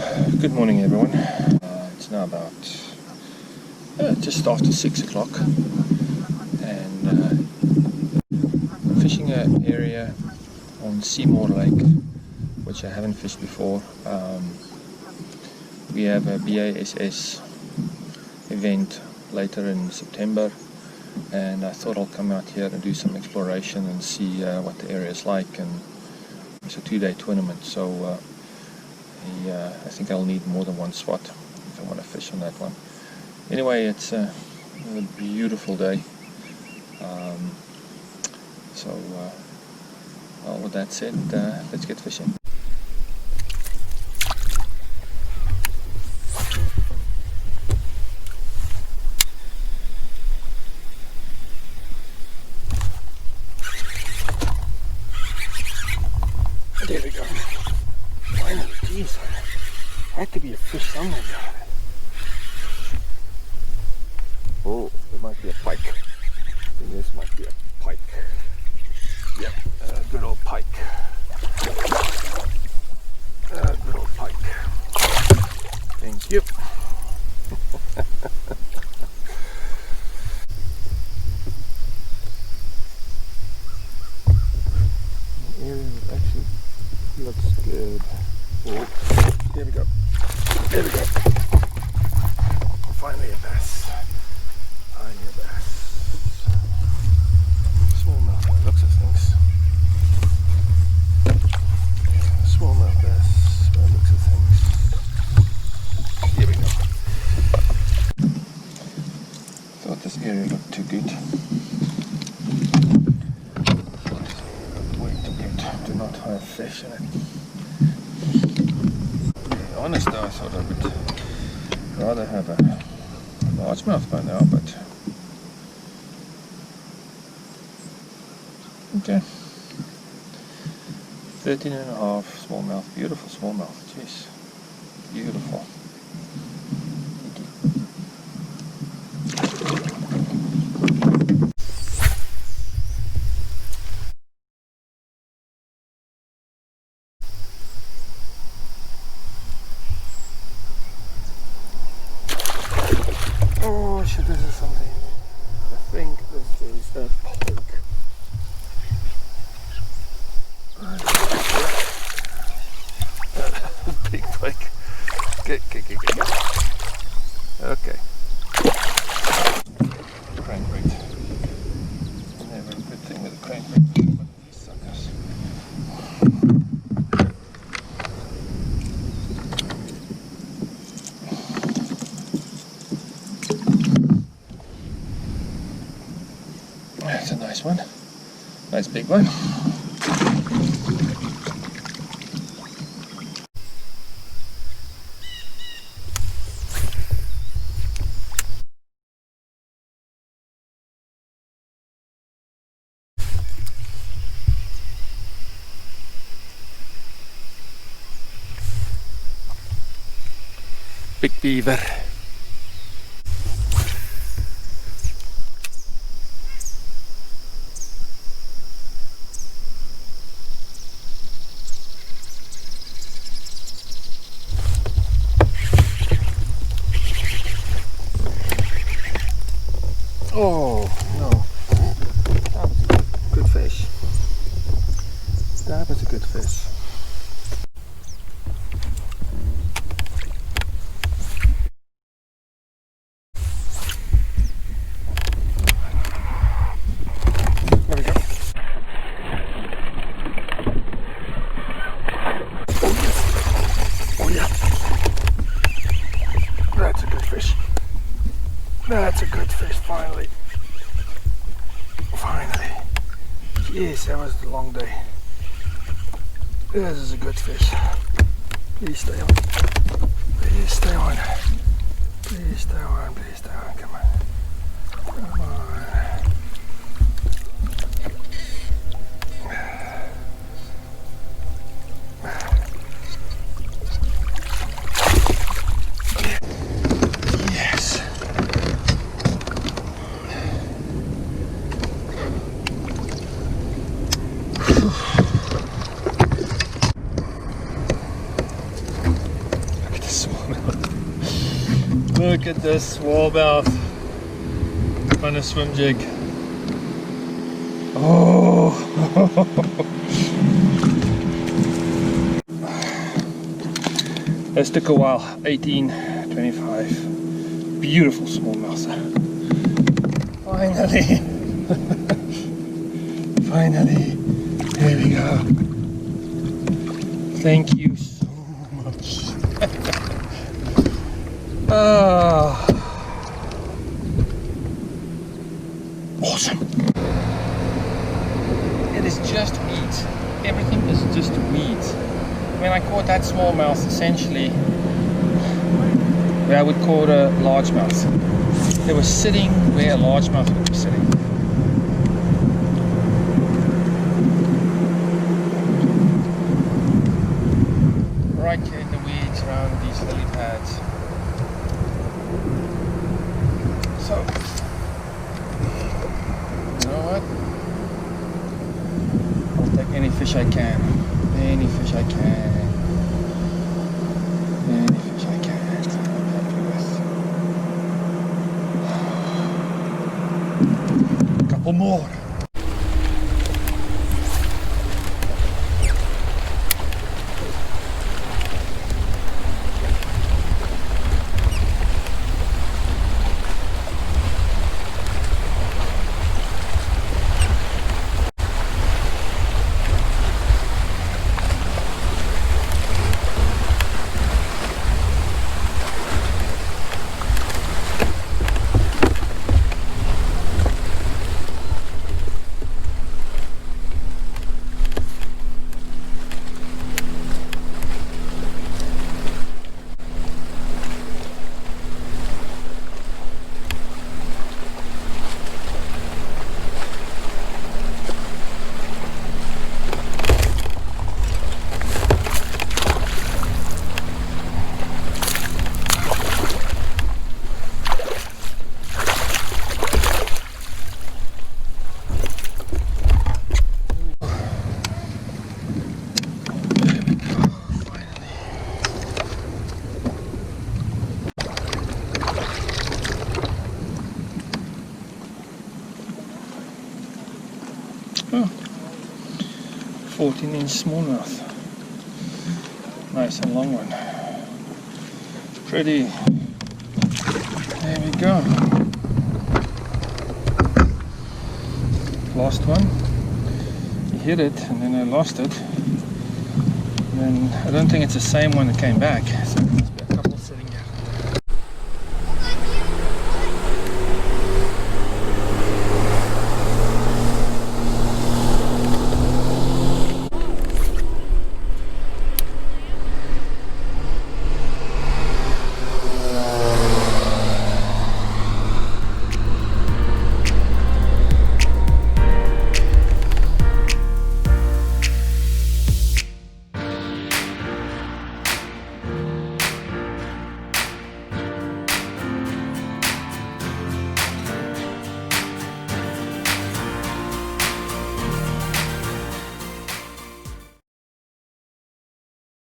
Good morning, everyone. It's now about just after 6 o'clock, and fishing an area on Seymour Lake, which I haven't fished before. We have a B.A.S.S event later in September, and I thought I'll come out here and do some exploration and see what the area is like. And it's a 2-day tournament, so I think I'll need more than one spot if I want to fish on that one. Anyway, it's a beautiful day. Well, with that said, let's get fishing. There we go. Finally, geez, had to be a fish somewhere. Oh, it might be a pike. I think this might be a pike. Yep, good old pike. Good old pike. Thank you. The area actually looks good. Oh, there we go. There we go. Finally a bass. Finally a bass. Smallmouth by the looks of things. Smallmouth bass by the looks of things. Here we go. Thought this area looked too good. Way too good to not have fish in it. Honest though, I thought I would rather have a largemouth by now, but okay. 13.5 smallmouth, beautiful smallmouth, jeez, beautiful. Oh shit, this is something. I think this is a pike. Big pike. Get. Okay. Crankbait. Never a good thing with a crankbait, but these suckers. That's a nice one. Nice big one. Big beaver. Oh no, that was a good fish. That was a good fish. There we go. Oh yeah. That's a good fish. That's a good fish, finally. Finally. Jeez, that was a long day. This is a good fish. Please stay on. Please stay on. Please stay on. Please stay on. Come on. Come on. Yes. Look at this smallmouth on a swim jig. Oh! This took a while. 18, 25. Beautiful smallmouth. Finally! Finally! There we go. Thank you so much. Awesome. It is just weeds. Everything is just weeds. When I caught that smallmouth, essentially, where I would call it a largemouth. They were sitting where a largemouth would be sitting. Right here in the weeds around these lily pads. So, you know what? I'll take any fish I can. Any fish I can. Any fish I can. I'm happy with. A couple more. Oh, 14-inch smallmouth. Nice and long one. Pretty. There we go. Lost one. He hit it and then I lost it. And I don't think it's the same one that came back. So